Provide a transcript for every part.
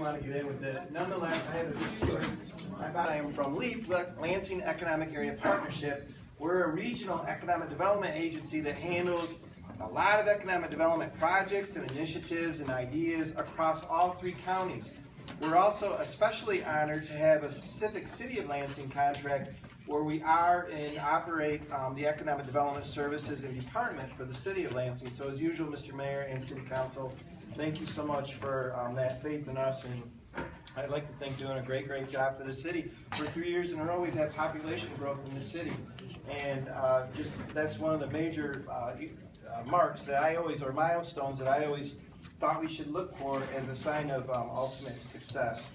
want to get in with it. Nonetheless, I have a few words. I am from LEAP, Lansing Economic Area Partnership. We're a regional economic development agency that handles a lot of economic development projects and initiatives and ideas across all 3 counties. We're also especially honored to have a specific City of Lansing contract where we are and operate the economic development services and department for the City of Lansing. So as usual, Mr. Mayor and City Council, thank you so much for that faith in us, and I'd like to think doing a great job for the city. For 3 years in a row, we've had population growth in the city, and just that's one of the major marks that I always, or milestones that I always thought we should look for as a sign of ultimate success.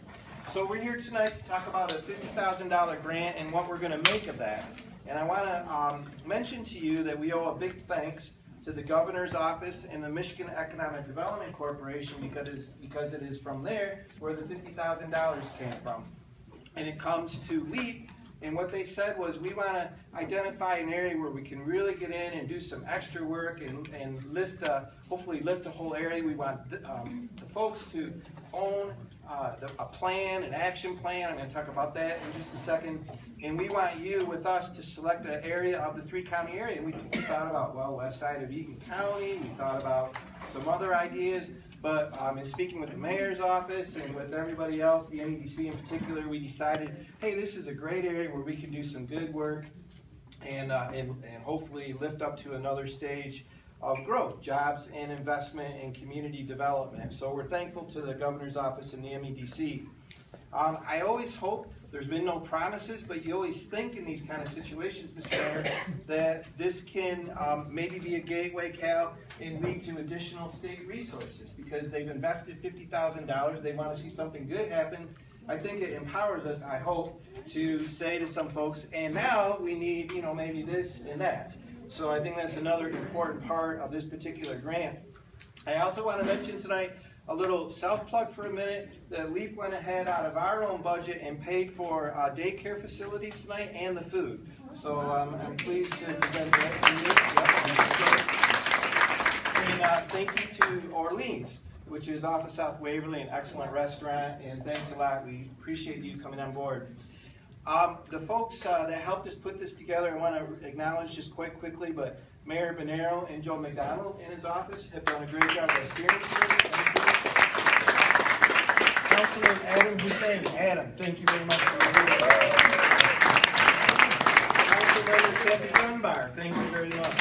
So we're here tonight to talk about a $50,000 grant and what we're going to make of that. And I want to mention to you that we owe a big thanks to the Governor's Office and the Michigan Economic Development Corporation because it is from there where the $50,000 came from. And it comes to LEAP, and what they said was we want to identify an area where we can really get in and do some extra work and lift, hopefully lift the whole area. We want the folks to own a plan, an action plan. I'm going to talk about that in just a second. And we want you with us to select an area of the 3-county area. We thought about, well, west side of Eagan County. We thought about some other ideas. But in speaking with the mayor's office and with everybody else, the MEDC in particular, we decided, hey, this is a great area where we can do some good work and hopefully lift up to another stage of growth, jobs and investment and community development. So we're thankful to the Governor's Office and the MEDC. I always hope, there's been no promises, but you always think in these kind of situations, Mr. Mayor, that this can maybe be a gateway, Cal, and lead to additional state resources because they've invested $50,000. They want to see something good happen. I think it empowers us, I hope, to say to some folks, and now we need, maybe this and that. So I think that's another important part of this particular grant. I also want to mention tonight a little self-plug for a minute that LEAP went ahead out of our own budget and paid for a daycare facility tonight and the food. So I'm pleased to present that to you. And thank you to Orleans, which is off of South Waverly, an excellent restaurant, and thanks a lot. We appreciate you coming on board. The folks that helped us put this together, I want to acknowledge just quite quickly, but Mayor Bonero and Joe McDonald in his office have done a great job of steering committee. Councilman Adam Hussein. Adam, thank you very much for your work. Councilmember Kathy Gunfire, thank you very much.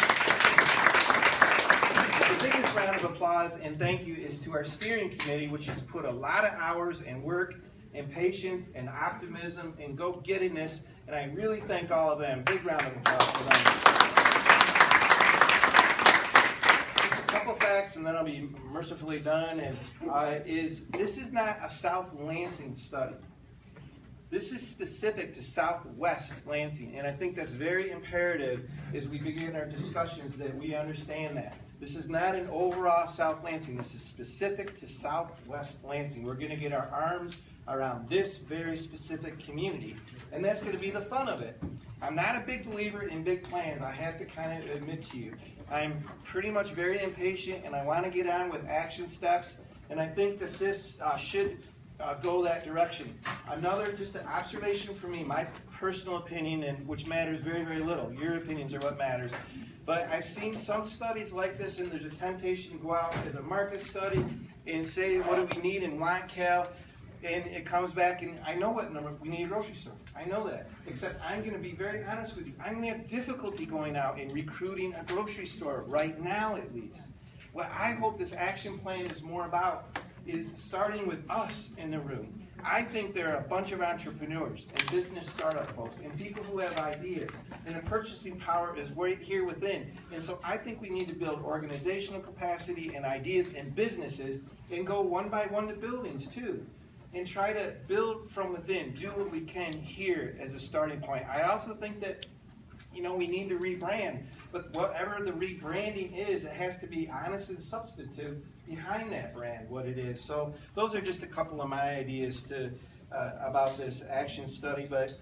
The biggest round of applause and thank you is to our steering committee, which has put a lot of hours and work and patience and optimism and go-gettiness, and I really thank all of them. Big round of applause for them. Just a couple facts, and then I'll be mercifully done. And this is not a South Lansing study. This is specific to Southwest Lansing, and I think that's very imperative as we begin our discussions that we understand that. This is not an overall South Lansing. This is specific to Southwest Lansing. We're going to get our arms around this very specific community, and that's going to be the fun of it. I'm not a big believer in big plans. I have to kind of admit to you. I'm pretty much very impatient, and I want to get on with action steps, and I think that this should go that direction. Another, just an observation for me, my personal opinion, and which matters very, very little. Your opinions are what matters. But I've seen some studies like this, and there's a temptation to go out as a market study and say, what do we need and want, Cal? And it comes back, and I know what number, we need a grocery store. I know that. Except I'm going to be very honest with you. I'm going to have difficulty going out and recruiting a grocery store, right now at least. What I hope this action plan is more about is starting with us in the room. I think there are a bunch of entrepreneurs and business startup folks and people who have ideas, and the purchasing power is right here within. And so I think we need to build organizational capacity and ideas and businesses and go one by one to buildings too, and try to build from within, do what we can here as a starting point. I also think that we need to rebrand, but whatever the rebranding is, it has to be honest and substantive behind that brand, what it is. So those are just a couple of my ideas about this action study. But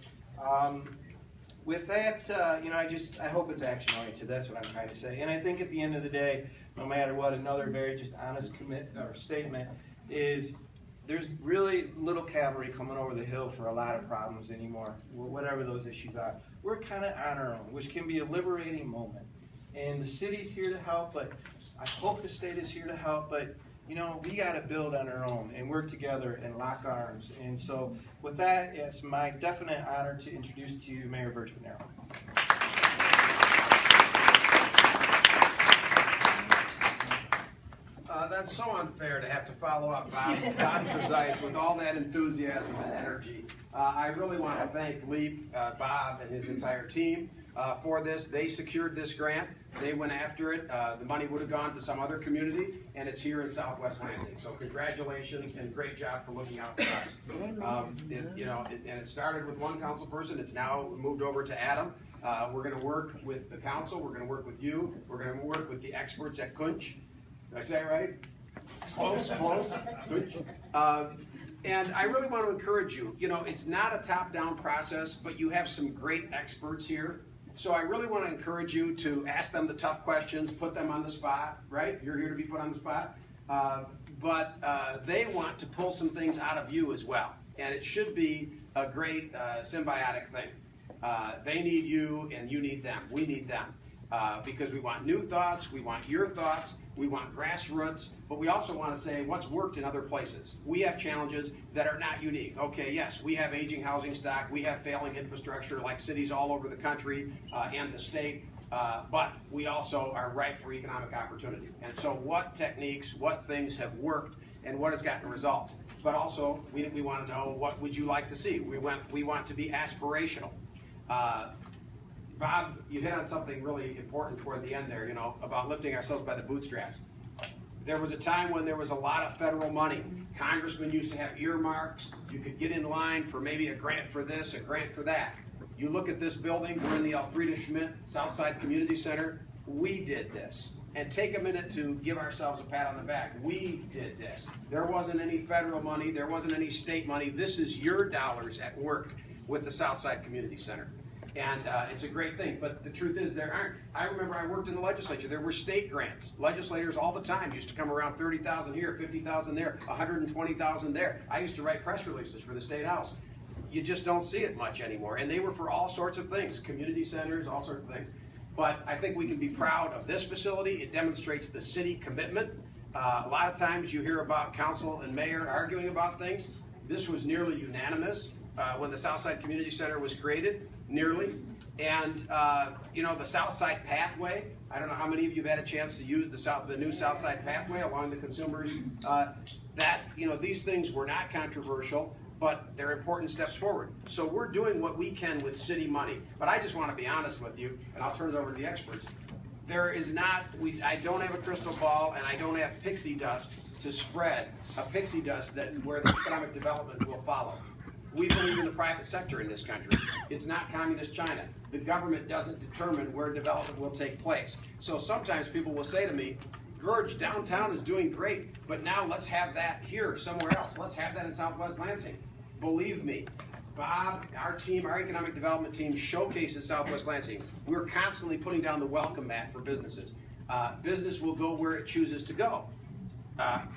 with that, I hope it's action oriented. That's what I'm trying to say. And I think at the end of the day, no matter what, another very just honest statement is there's really little cavalry coming over the hill for a lot of problems anymore, whatever those issues are. We're kind of on our own, which can be a liberating moment. And the city's here to help, but I hope the state is here to help, but you know, we got to build on our own and work together and lock arms. And so with that, it's my definite honor to introduce to you Mayor Virch-Panero. That's so unfair to have to follow up Bob Trezise with all that enthusiasm and energy. I really want to thank LEAP, Bob, and his entire team for this. They secured this grant. They went after it. The money would have gone to some other community, and it's here in Southwest Lansing. So congratulations and great job for looking out for us. It started with one council person. It's now moved over to Adam. We're going to work with the council. We're going to work with you. We're going to work with the experts at Kunch. Did I say it right? Close. And I really want to encourage you. You know, it's not a top-down process, but you have some great experts here. So I really want to encourage you to ask them the tough questions, put them on the spot, right? You're here to be put on the spot. But they want to pull some things out of you as well. And it should be a great symbiotic thing. They need you and you need them. We need them. Because we want new thoughts, we want your thoughts, we want grassroots, but we also want to say what's worked in other places. We have challenges that are not unique. Okay, yes, we have aging housing stock, we have failing infrastructure like cities all over the country and the state, but we also are ripe for economic opportunity. And so what techniques, what things have worked, and what has gotten results? But also, we want to know what would you like to see. We want to be aspirational. Bob, you hit on something really important toward the end there, you know, about lifting ourselves by the bootstraps. There was a time when there was a lot of federal money. Congressmen used to have earmarks. You could get in line for maybe a grant for this, a grant for that. You look at this building, we're in the Elfrida Schmidt Southside Community Center. We did this. And take a minute to give ourselves a pat on the back. We did this. There wasn't any federal money. There wasn't any state money. This is your dollars at work with the Southside Community Center. And it's a great thing, but the truth is there aren't. I remember I worked in the legislature. There were state grants. Legislators all the time used to come around 30,000 here, 50,000 there, 120,000 there. I used to write press releases for the State House. You just don't see it much anymore. And they were for all sorts of things, community centers, all sorts of things. But I think we can be proud of this facility. It demonstrates the city commitment. A lot of times you hear about council and mayor arguing about things. This was nearly unanimous when the Southside Community Center was created. Nearly. And, you know, the Southside Pathway, I don't know how many of you have had a chance to use the new Southside Pathway along the consumers. These things were not controversial, but they're important steps forward. So we're doing what we can with city money. But I just want to be honest with you, and I'll turn it over to the experts. There is not, I don't have a crystal ball, and I don't have pixie dust to spread, a pixie dust where the economic development will follow. We believe in the private sector in this country. It's not communist China. The government doesn't determine where development will take place. So sometimes people will say to me, George, downtown is doing great, but now let's have that here somewhere else. Let's have that in Southwest Lansing. Believe me, Bob, our team, our economic development team showcases Southwest Lansing. We're constantly putting down the welcome mat for businesses. Business will go where it chooses to go,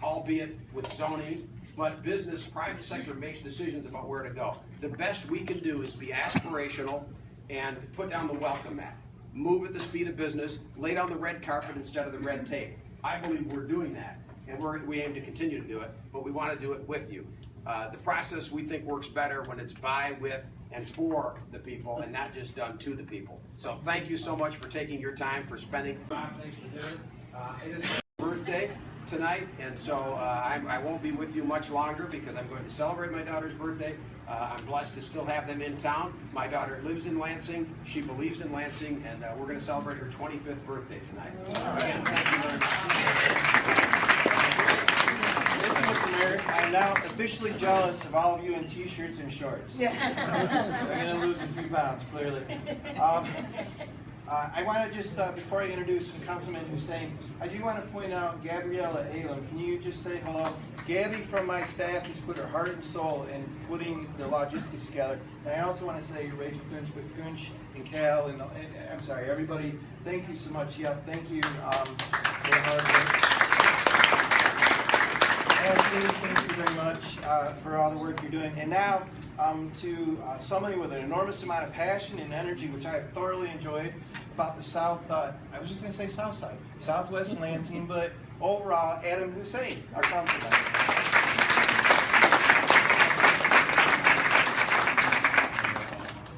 albeit with zoning. But business, private sector makes decisions about where to go. The best we can do is be aspirational and put down the welcome mat. Move at the speed of business, lay down the red carpet instead of the red tape. I believe we're doing that, and we aim to continue to do it, but we want to do it with you. The process we think works better when it's by, with, and for the people, and not just done to the people. So thank you so much for taking your time, for spending. Bob, thanks for dinner. It is my birthday tonight, and so I won't be with you much longer because I'm going to celebrate my daughter's birthday. I'm blessed to still have them in town. My daughter lives in Lansing, she believes in Lansing, and we're going to celebrate her 25th birthday tonight. So again, thank you very much. Thank you, Mr. Mayor. I'm now officially jealous of all of you in t-shirts and shorts. I'm going to lose a few pounds, clearly. I want to just, before I introduce Councilman Hussein, I do want to point out Gabriella Alem. Can you just say hello? Gabby from my staff has put her heart and soul in putting the logistics together. And I also want to say Rachel Kunch and Cal, and I'm sorry, everybody, thank you so much. Yep, thank you for the hard work. Ashley, thank you. you very much for all the work you're doing. And now to somebody with an enormous amount of passion and energy, which I have thoroughly enjoyed, about the South, I was just going to say South Side, Southwest Lansing, but overall, Adam Hussein, our councilmember.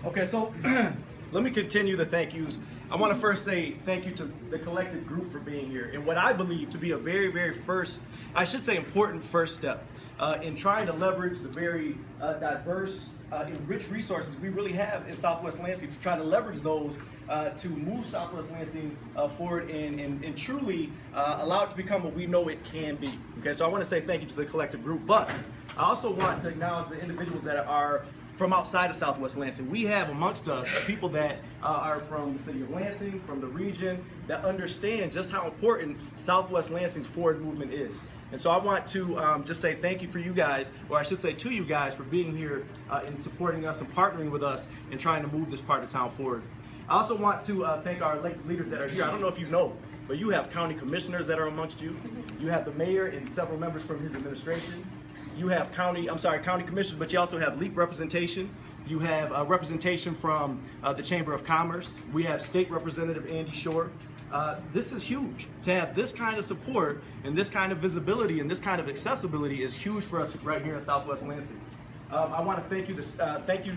Okay, so let me continue the thank yous. I want to first say thank you to the collective group for being here and what I believe to be a very, very important first step in trying to leverage the very diverse and rich resources we really have in Southwest Lansing, to try to leverage those to move Southwest Lansing forward and truly allow it to become what we know it can be. Okay, so I want to say thank you to the collective group, but I also want to acknowledge the individuals that are from outside of Southwest Lansing. We have amongst us people that are from the city of Lansing, from the region, that understand just how important Southwest Lansing's forward movement is. And so I want to just say thank you for you guys, or I should say to you guys, for being here and supporting us and partnering with us in trying to move this part of town forward. I also want to thank our elected leaders that are here. I don't know if you know, but you have county commissioners that are amongst you. You have the mayor and several members from his administration. You have county commissioners, but you also have LEAP representation. You have representation from the Chamber of Commerce. We have State Representative Andy Shore. This is huge. To have this kind of support and this kind of visibility and this kind of accessibility is huge for us right here in Southwest Lansing. I want to thank you to, thank you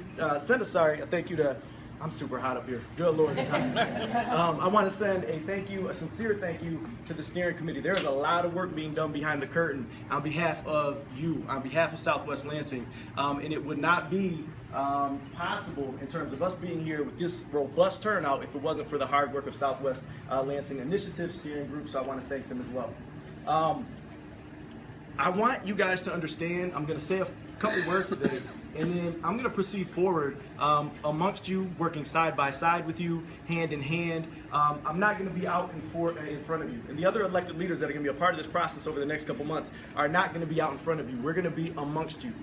to, I'm super hot up here. Good Lord, it's hot. I want to send a sincere thank you to the steering committee. There is a lot of work being done behind the curtain on behalf of you, on behalf of Southwest Lansing, and it would not be possible in terms of us being here with this robust turnout if it wasn't for the hard work of Southwest Lansing Initiative Steering Group, so I want to thank them as well. I want you guys to understand, I'm going to say a couple words today, and then I'm going to proceed forward amongst you, working side by side with you, hand in hand. I'm not going to be out in front of you. And the other elected leaders that are going to be a part of this process over the next couple months are not going to be out in front of you. We're going to be amongst you.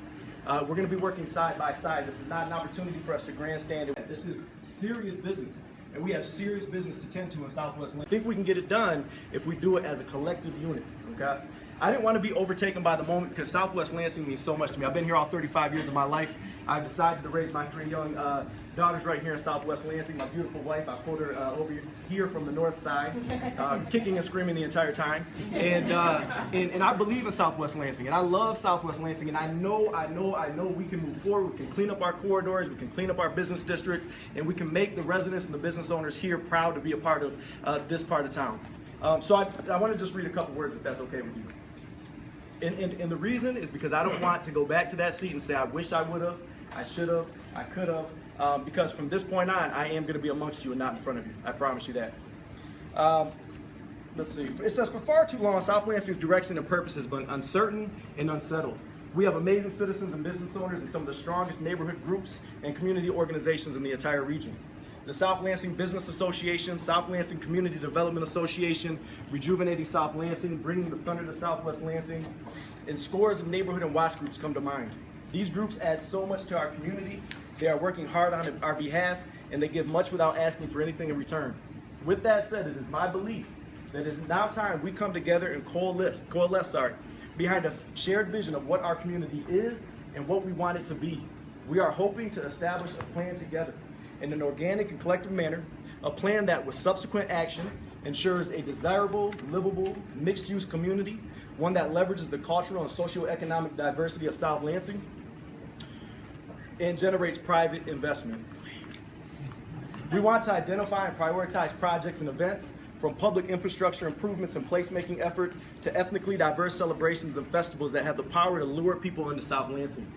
We're going to be working side by side. This is not an opportunity for us to grandstand. This is serious business, and we have serious business to tend to in Southwest Lansing. I think we can get it done if we do it as a collective unit, okay? I didn't want to be overtaken by the moment because Southwest Lansing means so much to me. I've been here all 35 years of my life. I decided to raise my 3 young daughters right here in Southwest Lansing. My beautiful wife, I pulled her over here from the north side, kicking and screaming the entire time. And I believe in Southwest Lansing, and I love Southwest Lansing, and I know we can move forward. We can clean up our corridors, we can clean up our business districts, and we can make the residents and the business owners here proud to be a part of this part of town. So I want to just read a couple words, if that's okay with you. And the reason is because I don't want to go back to that seat and say, I wish I would have, I should have, I could have, because from this point on, I am going to be amongst you and not in front of you. I promise you that. Let's see. It says, for far too long, South Lansing's direction and purpose has been uncertain and unsettled. We have amazing citizens and business owners and some of the strongest neighborhood groups and community organizations in the entire region. The South Lansing Business Association, South Lansing Community Development Association, Rejuvenating South Lansing, Bringing the Thunder to Southwest Lansing, and scores of neighborhood and watch groups come to mind. These groups add so much to our community. They are working hard on our behalf, and they give much without asking for anything in return. With that said, it is my belief that it is now time we come together and coalesce behind a shared vision of what our community is and what we want it to be. We are hoping to establish a plan together in an organic and collective manner, a plan that with subsequent action ensures a desirable, livable, mixed-use community, one that leverages the cultural and socioeconomic diversity of South Lansing and generates private investment. We want to identify and prioritize projects and events, from public infrastructure improvements and placemaking efforts to ethnically diverse celebrations and festivals that have the power to lure people into South Lansing.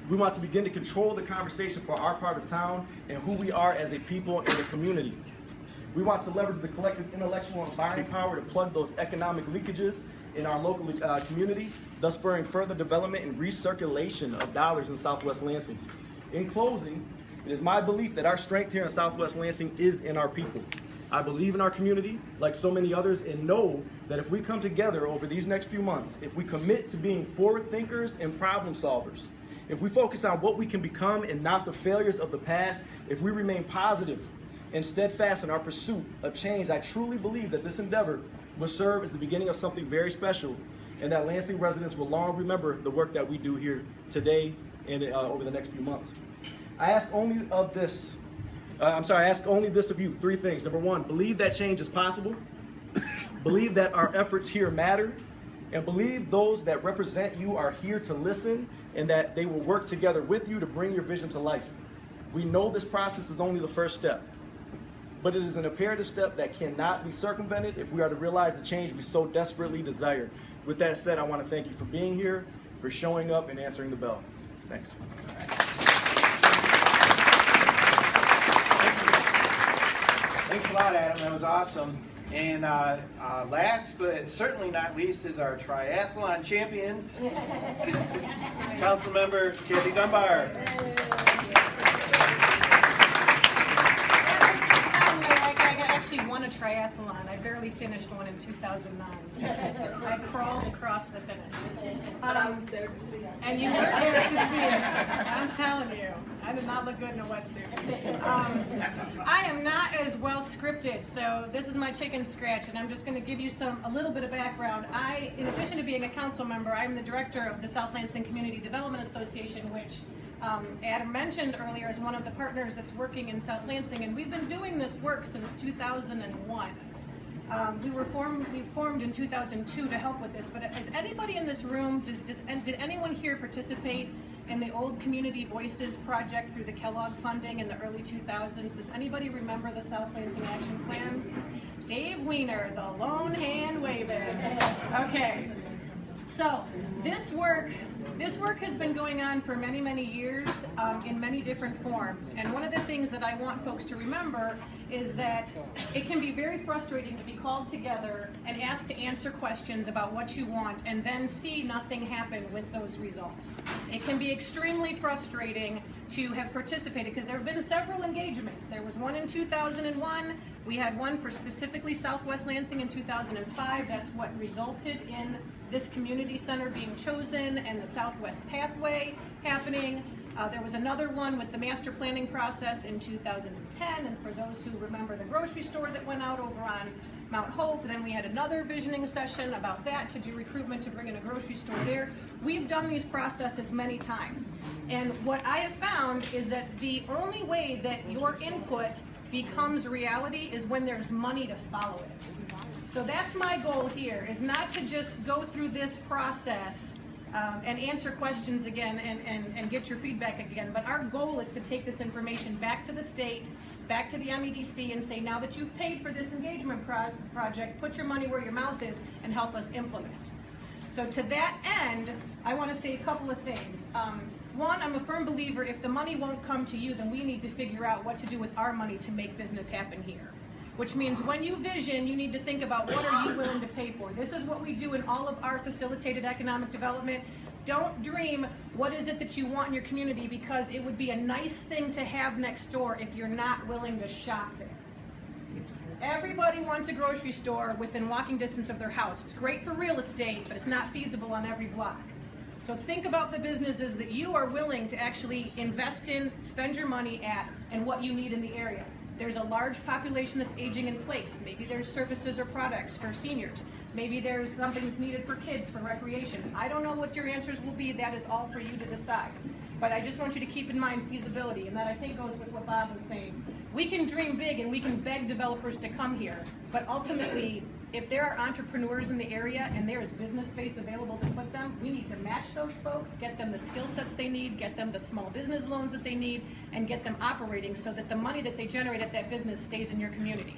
We want to begin to control the conversation for our part of town and who we are as a people and a community. We want to leverage the collective intellectual and buying power to plug those economic leakages in our local community, thus spurring further development and recirculation of dollars in Southwest Lansing. In closing, it is my belief that our strength here in Southwest Lansing is in our people. I believe in our community, like so many others, and know that if we come together over these next few months, if we commit to being forward thinkers and problem solvers, if we focus on what we can become and not the failures of the past, if we remain positive and steadfast in our pursuit of change, I truly believe that this endeavor will serve as the beginning of something very special and that Lansing residents will long remember the work that we do here today and over the next few months. I ask only this of you, 3 things. Number 1, believe that change is possible. Believe that our efforts here matter. And believe those that represent you are here to listen and that they will work together with you to bring your vision to life. We know this process is only the first step, but it is an imperative step that cannot be circumvented if we are to realize the change we so desperately desire. With that said, I want to thank you for being here, for showing up and answering the bell. Thanks. Thanks a lot, Adam. That was awesome. And last but certainly not least is our triathlon champion, Councilmember Gunfire. I actually won a triathlon. I barely finished one in 2009. I crawled across the finish. But I was there to see it. And you were there to see it. I'm telling you, I did not look good in a wetsuit. I am not as well scripted, so this is my chicken scratch, and I'm just going to give you a little bit of background. In addition to being a council member, I'm the director of the South Lansing Community Development Association, which Adam mentioned earlier is one of the partners that's working in South Lansing, and we've been doing this work since 2001. We formed in 2002 to help with this, but has anybody in this room, did anyone here participate in the old Community Voices project through the Kellogg funding in the early 2000s? Does anybody remember the South Lansing Action Plan? Dave Weiner, the lone hand waving. Okay, so this work has been going on for many, many years in many different forms. And one of the things that I want folks to remember is that it can be very frustrating to be called together and asked to answer questions about what you want and then see nothing happen with those results. It can be extremely frustrating to have participated because there have been several engagements. There was one in 2001. We had one for specifically Southwest Lansing in 2005. That's what resulted in this community center being chosen and the Southwest Pathway happening. There was another one with the master planning process in 2010, and for those who remember the grocery store that went out over on Mount Hope, then we had another visioning session about that to do recruitment to bring in a grocery store there. We've done these processes many times, and what I have found is that the only way that your input becomes reality is when there's money to follow it. So that's my goal here, is not to just go through this process and answer questions again and get your feedback again, but our goal is to take this information back to the state, back to the MEDC, and say, now that you've paid for this engagement project, put your money where your mouth is and help us implement. So to that end, I want to say a couple of things. One, I'm a firm believer if the money won't come to you, then we need to figure out what to do with our money to make business happen here. Which means when you vision, you need to think about what are you willing to pay for. This is what we do in all of our facilitated economic development. Don't dream what is it that you want in your community, because it would be a nice thing to have next door if you're not willing to shop there. Everybody wants a grocery store within walking distance of their house. It's great for real estate, but it's not feasible on every block. So think about the businesses that you are willing to actually invest in, spend your money at, and what you need in the area. There's a large population that's aging in place. Maybe there's services or products for seniors. Maybe there's something that's needed for kids, for recreation. I don't know what your answers will be. That is all for you to decide. But I just want you to keep in mind feasibility, and that I think goes with what Bob was saying. We can dream big and we can beg developers to come here, but ultimately, if there are entrepreneurs in the area and there is business space available to put them, we need to match those folks, get them the skill sets they need, get them the small business loans that they need, and get them operating so that the money that they generate at that business stays in your community.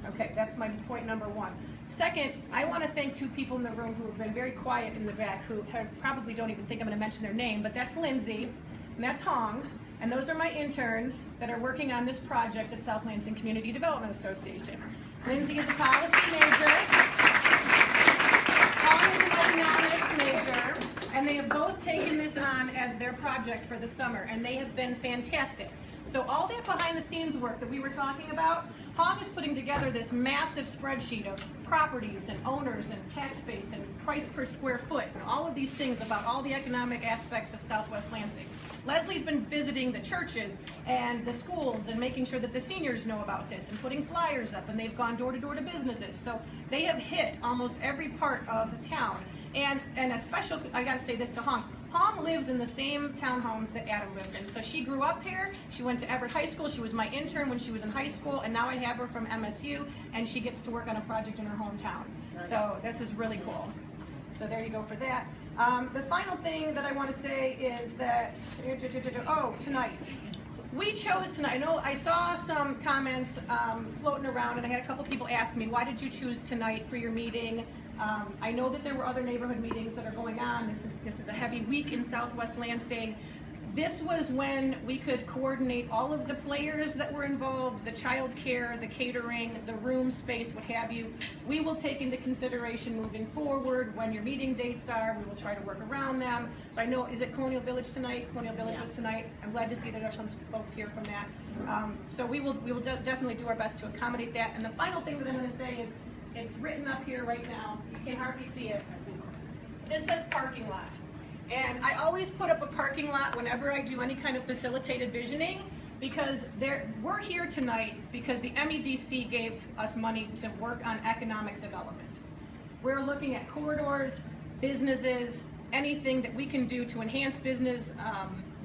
Okay, that's my point number one. Second, I want to thank two people in the room who have been very quiet in the back, who probably don't even think I'm going to mention their name, but that's Lindsay and that's Hong, and those are my interns that are working on this project at South Lansing Community Development Association. Lindsay is a policy major, Hong is an economics major, and they have both taken this on as their project for the summer, and they have been fantastic. So all that behind the scenes work that we were talking about, Hong is putting together this massive spreadsheet of properties and owners and tax base and price per square foot and all of these things about all the economic aspects of Southwest Lansing. Leslie's been visiting the churches and the schools and making sure that the seniors know about this and putting flyers up, and they've gone door to door to businesses. So they have hit almost every part of the town. And a special, I gotta say this to Hong. Hong lives in the same townhomes that Adam lives in. So she grew up here, she went to Everett High School, she was my intern when she was in high school, and now I have her from MSU, and she gets to work on a project in her hometown. So this is really cool. So there you go for that. The final thing that I want to say is that, tonight. We chose tonight. I know I saw some comments floating around, and I had a couple people ask me, why did you choose tonight for your meeting? I know that there were other neighborhood meetings that are going on. This is a heavy week in Southwest Lansing. This was when we could coordinate all of the players that were involved, the child care, the catering, the room space, what have you. We will take into consideration moving forward when your meeting dates are. We will try to work around them. So I know, is it Colonial Village tonight? Colonial Village was tonight. I'm glad to see that there are some folks here from that. So we will definitely do our best to accommodate that. And the final thing that I'm going to say is, it's written up here right now. You can hardly see it. This says parking lot. And I always put up a parking lot whenever I do any kind of facilitated visioning, because we're here tonight because the MEDC gave us money to work on economic development. We're looking at corridors, businesses, anything that we can do to enhance business,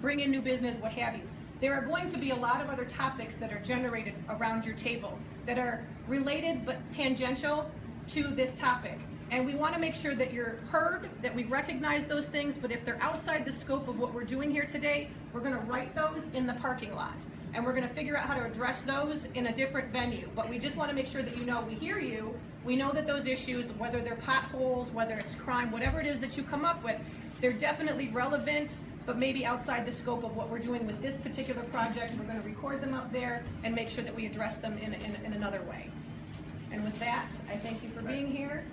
bring in new business, what have you. There are going to be a lot of other topics that are generated around your table that are related but tangential to this topic. And we want to make sure that you're heard, that we recognize those things, but if they're outside the scope of what we're doing here today, we're going to write those in the parking lot. And we're going to figure out how to address those in a different venue. But we just want to make sure that you know we hear you. We know that those issues, whether they're potholes, whether it's crime, whatever it is that you come up with, they're definitely relevant, but maybe outside the scope of what we're doing with this particular project. We're going to record them up there and make sure that we address them in another way. And with that, I thank you for being here.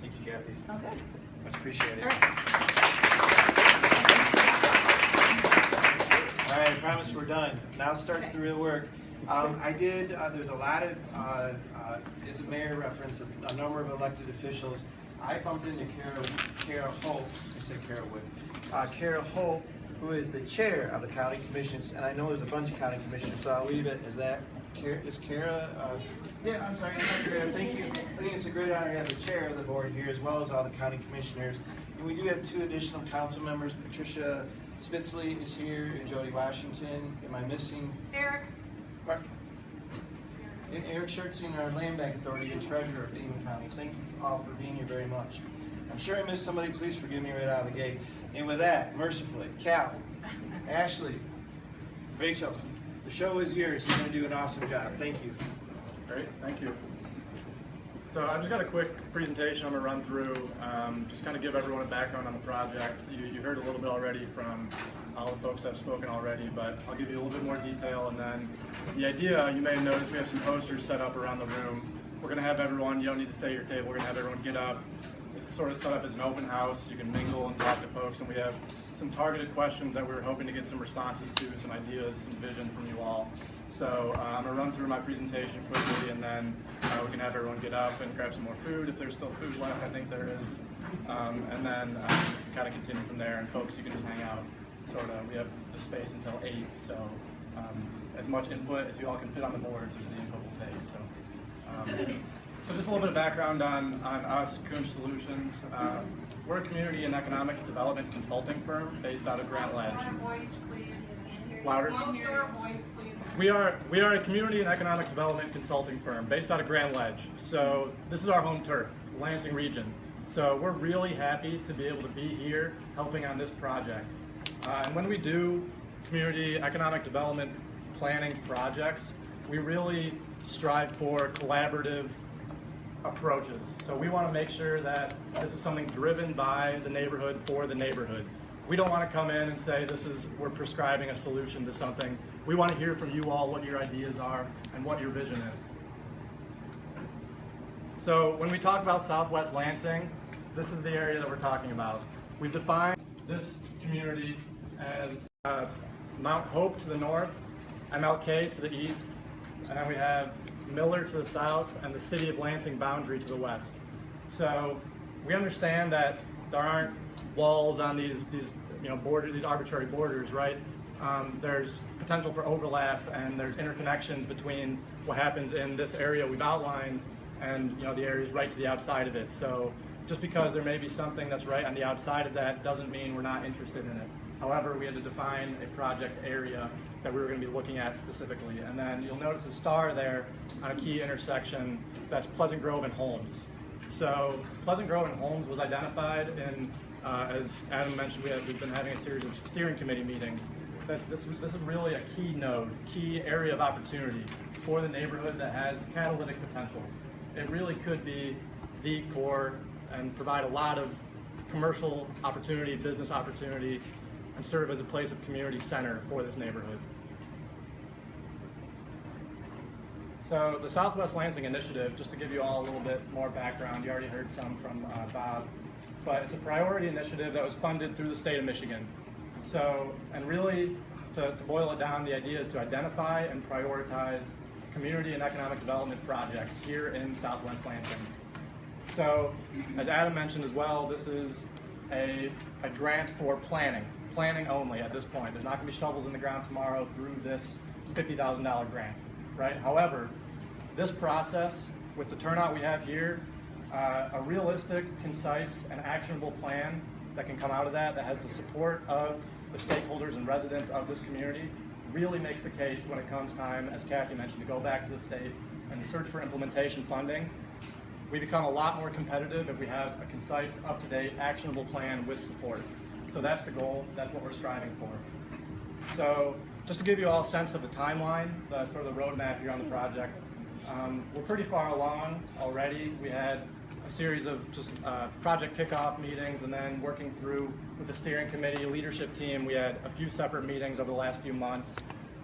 Thank you, Kathy. Okay. Much appreciated. All right. All right, I promise we're done. Now starts the real work. There's a lot of, as a mayor referenced, a number of elected officials. I bumped into Kara Hope, I said Kara Wood, Kara Hope, who is the chair of the county commissions, and I know there's a bunch of county commissioners, so I'll leave it as that. Is Kara, yeah, I'm sorry, Kara, thank you. I think it's a great honor to have the chair of the board here, as well as all the county commissioners. And we do have two additional council members. Patricia Spitzley is here, and Jody Washington. Am I missing? Eric. What? Eric Schertzing, our Land Bank Authority and Treasurer of Demon County. Thank you all for being here very much. I'm sure I missed somebody. Please forgive me right out of the gate. And with that, mercifully, Cal, Ashley, Rachel, the show is yours. You're going to do an awesome job. Thank you. Great, thank you. So I've just got a quick presentation I'm going to run through, just kind of give everyone a background on the project. You heard a little bit already from all the folks that have spoken already, but I'll give you a little bit more detail. And then the idea, you may have noticed we have some posters set up around the room. We're going to have everyone, you don't need to stay at your table, we're going to have everyone get up. This is sort of set up as an open house. You can mingle and talk to folks, and we have some targeted questions that we're hoping to get some responses to, some ideas, some vision from you all. So I'm going to run through my presentation quickly, and then we can have everyone get up and grab some more food if there's still food left. I think there is. And then kind of continue from there. And folks, you can just hang out. Sort of. We have the space until 8, so as much input as you all can fit on the boards as the input will take. So just a little bit of background on us, Kunch Solutions. We're a community and economic development consulting firm based out of Grand Ledge. Voice, please. Louder. Your voice, please. We are a community and economic development consulting firm based out of Grand Ledge. So this is our home turf, Lansing region. So we're really happy to be able to be here helping on this project. And when we do community economic development planning projects, we really strive for collaborative approaches. So we want to make sure that this is something driven by the neighborhood for the neighborhood. We don't want to come in and say we're prescribing a solution to something. We want to hear from you all what your ideas are and what your vision is. So when we talk about Southwest Lansing, this is the area that we're talking about. We've defined this community as Mount Hope to the north, MLK to the east, and then we have Miller to the south, and the city of Lansing boundary to the west. So we understand that there aren't walls on these borders, these arbitrary borders, right? There's potential for overlap, and there's interconnections between what happens in this area we've outlined and the areas right to the outside of it. So just because there may be something that's right on the outside of that doesn't mean we're not interested in it. However, we had to define a project area that we were going to be looking at specifically. And then you'll notice a star there on a key intersection that's Pleasant Grove and Holmes. So Pleasant Grove and Holmes was identified in, as Adam mentioned, we've been having a series of steering committee meetings. This is really a key node, key area of opportunity for the neighborhood that has catalytic potential. It really could be the core and provide a lot of commercial opportunity, business opportunity, and serve as a place of community center for this neighborhood. So the Southwest Lansing Initiative, just to give you all a little bit more background, you already heard some from Bob, but it's a priority initiative that was funded through the state of Michigan. So, and really, to boil it down, the idea is to identify and prioritize community and economic development projects here in Southwest Lansing. So, as Adam mentioned as well, this is a grant for planning only at this point. There's not going to be shovels in the ground tomorrow through this $50,000 grant, right? However, this process, with the turnout we have here, a realistic, concise, and actionable plan that can come out of that has the support of the stakeholders and residents of this community, really makes the case when it comes time, as Kathy mentioned, to go back to the state and search for implementation funding. We become a lot more competitive if we have a concise, up-to-date, actionable plan with support. So that's the goal, that's what we're striving for. So just to give you all a sense of the timeline, the sort of the roadmap here on the project, we're pretty far along already. We had a series of just project kickoff meetings, and then working through with the steering committee leadership team, we had a few separate meetings over the last few months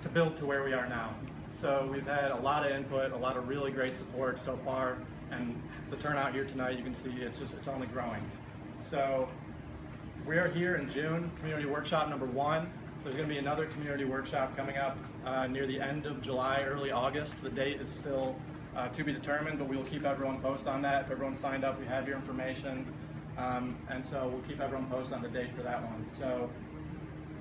to build to where we are now. So we've had a lot of input, a lot of really great support so far, and the turnout here tonight, you can see it's only growing. So we're here in June, community workshop number 1. There's going to be another community workshop coming up near the end of July, early August. The date is still to be determined, but we will keep everyone posted on that. If everyone signed up, we have your information, and so we'll keep everyone posted on the date for that one. So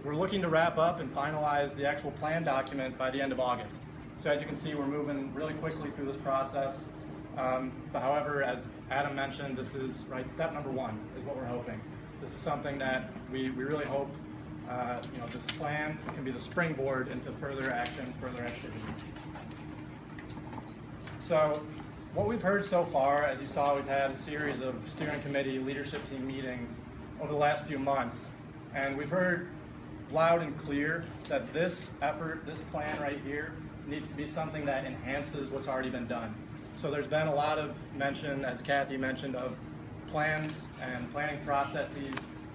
we're looking to wrap up and finalize the actual plan document by the end of August. So as you can see, we're moving really quickly through this process. But however, as Adam mentioned, this is step number 1 is what we're hoping. This is something that we really hope this plan can be the springboard into further action, further activity. So what we've heard so far, as you saw, we've had a series of steering committee leadership team meetings over the last few months, and we've heard loud and clear that this effort, this plan right here, needs to be something that enhances what's already been done. So there's been a lot of mention, as Kathy mentioned, of plans and planning processes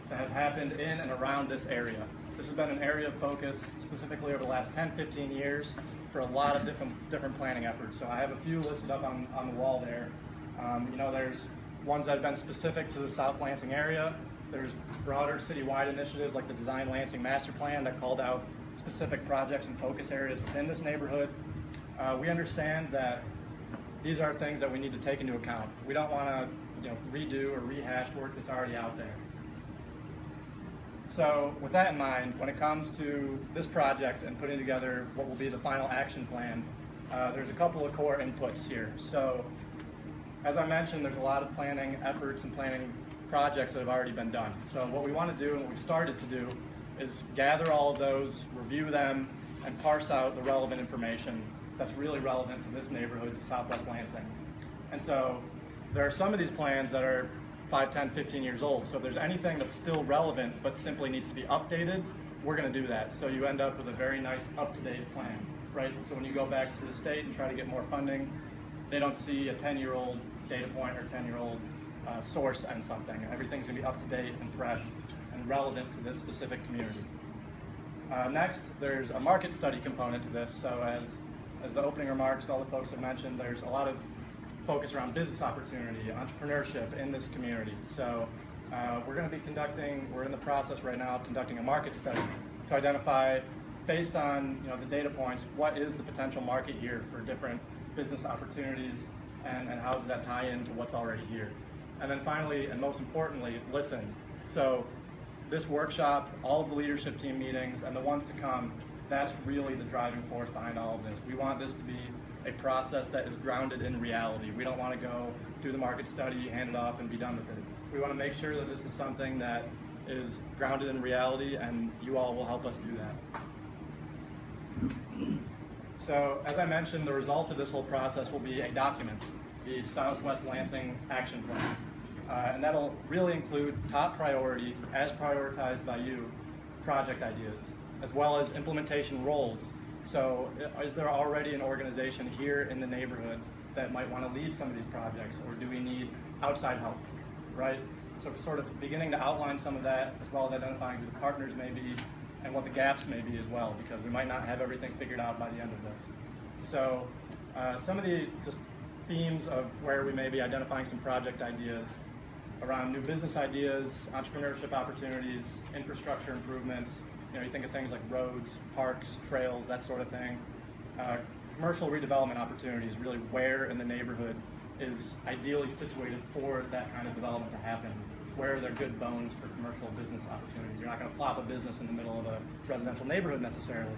that have happened in and around this area. This has been an area of focus specifically over the last 10-15 years for a lot of different planning efforts. So I have a few listed up on the wall there. There's ones that have been specific to the South Lansing area. There's broader citywide initiatives like the Design Lansing Master Plan that called out specific projects and focus areas within this neighborhood. We understand that these are things that we need to take into account. We don't want to redo or rehash work that's already out there. So with that in mind, when it comes to this project and putting together what will be the final action plan, there's a couple of core inputs here. So as I mentioned, there's a lot of planning efforts and planning projects that have already been done. So what we want to do and what we've started to do is gather all of those, review them, and parse out the relevant information that's really relevant to this neighborhood, to Southwest Lansing. And so there are some of these plans that are 5, 10, 15 years old. So if there's anything that's still relevant but simply needs to be updated, we're going to do that. So you end up with a very nice up-to-date plan, right? So when you go back to the state and try to get more funding, they don't see a 10-year-old data point or 10-year-old source and something. Everything's going to be up-to-date and fresh and relevant to this specific community. Next, there's a market study component to this. So as the opening remarks, all the folks have mentioned, there's a lot of focus around business opportunity, entrepreneurship in this community. So we're in the process right now of conducting a market study to identify, based on the data points, what is the potential market here for different business opportunities, and how does that tie into what's already here. And then finally, and most importantly, listen. So this workshop, all of the leadership team meetings, and the ones to come, that's really the driving force behind all of this. We want this to be a process that is grounded in reality. We don't want to go do the market study, hand it off, and be done with it. We want to make sure that this is something that is grounded in reality, and you all will help us do that. So, as I mentioned, the result of this whole process will be a document, the Southwest Lansing Action Plan. And that'll really include top priority, as prioritized by you, project ideas, as well as implementation roles. So is there already an organization here in the neighborhood that might want to lead some of these projects, or do we need outside help, right? So sort of beginning to outline some of that, as well as identifying who the partners may be and what the gaps may be as well, because we might not have everything figured out by the end of this. So some of the just themes of where we may be identifying some project ideas around new business ideas, entrepreneurship opportunities, infrastructure improvements. You know, you think of things like roads, parks, trails, that sort of thing. Commercial redevelopment opportunities, really where in the neighborhood is ideally situated for that kind of development to happen. Where are there good bones for commercial business opportunities? You're not going to plop a business in the middle of a residential neighborhood necessarily.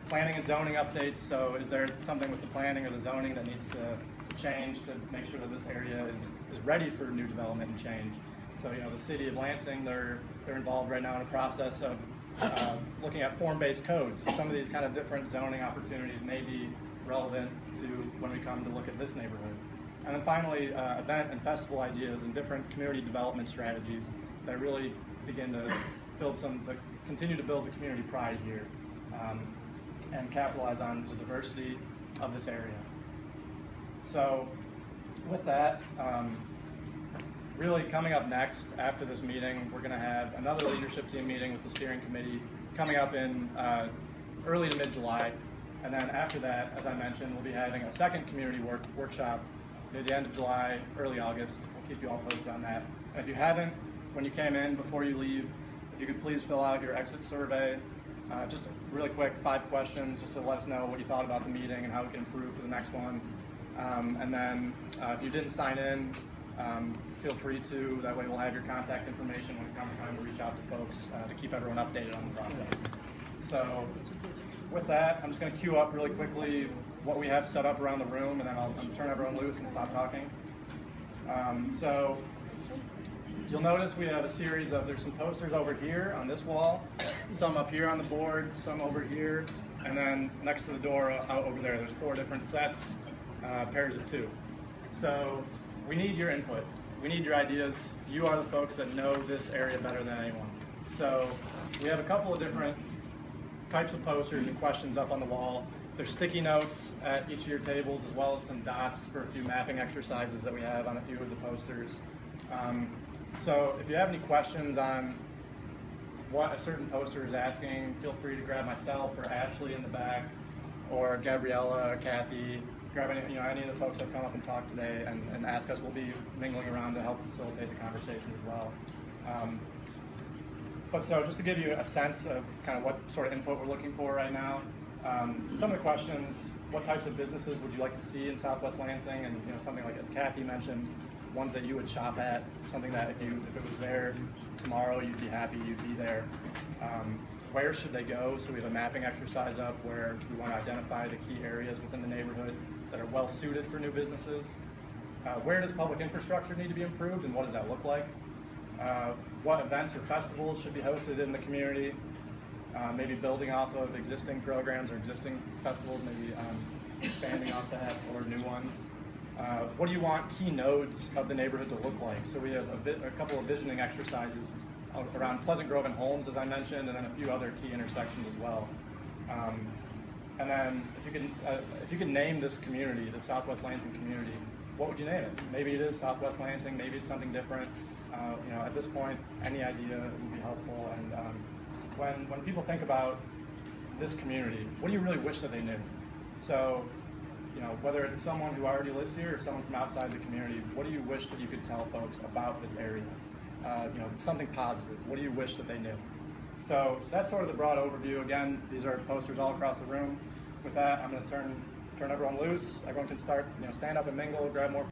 Planning and zoning updates, so is there something with the planning or the zoning that needs to change to make sure that this area is ready for new development and change? So, you know, the city of Lansing, they're involved right now in a process of looking at form-based codes. Some of these kind of different zoning opportunities may be relevant to when we come to look at this neighborhood. And then finally, event and festival ideas and different community development strategies that really begin to continue to build the community pride here and capitalize on the diversity of this area. So with that, really coming up next after this meeting, we're going to have another leadership team meeting with the steering committee coming up in early to mid-July. And then after that, as I mentioned, we'll be having a second community workshop near the end of July, early August. We'll keep you all posted on that. And if you haven't, when you came in, before you leave, if you could please fill out your exit survey. Just really quick, 5 questions, just to let us know what you thought about the meeting and how we can improve for the next one. And then if you didn't sign in, feel free to. That way we'll have your contact information when it comes time to reach out to folks to keep everyone updated on the process. So with that, I'm just going to queue up really quickly what we have set up around the room, and then I'll turn everyone loose and stop talking. So you'll notice we have a series of, there's some posters over here on this wall, some up here on the board, some over here, and then next to the door out over there, there's 4 different sets, pairs of 2. So we need your input. We need your ideas. You are the folks that know this area better than anyone. So we have a couple of different types of posters and questions up on the wall. There's sticky notes at each of your tables, as well as some dots for a few mapping exercises that we have on a few of the posters. So if you have any questions on what a certain poster is asking, feel free to grab myself or Ashley in the back, or Gabriella or Kathy. Grab any of the folks that have come up and talked today and ask us. We'll be mingling around to help facilitate the conversation as well. But so just to give you a sense of kind of what sort of input we're looking for right now, some of the questions: what types of businesses would you like to see in Southwest Lansing? And something like, as Kathy mentioned, ones that you would shop at, something that if it was there tomorrow, you'd be happy you'd be there. Where should they go? So we have a mapping exercise up where we want to identify the key areas within the neighborhood that are well suited for new businesses. Where does public infrastructure need to be improved, and what does that look like? What events or festivals should be hosted in the community? Maybe building off of existing programs or existing festivals, maybe expanding off that, or new ones. What do you want key nodes of the neighborhood to look like? So we have a couple of visioning exercises around Pleasant Grove and Holmes, as I mentioned, and then a few other key intersections as well. And then if you could name this community, the Southwest Lansing community, what would you name it? Maybe it is Southwest Lansing, maybe it's something different. At this point, any idea would be helpful. And when people think about this community, what do you really wish that they knew? So, whether it's someone who already lives here or someone from outside the community, what do you wish that you could tell folks about this area? Something positive. What do you wish that they knew? So that's sort of the broad overview. Again, these are posters all across the room. With that, I'm going to turn everyone loose. Everyone can start, stand up and mingle, grab more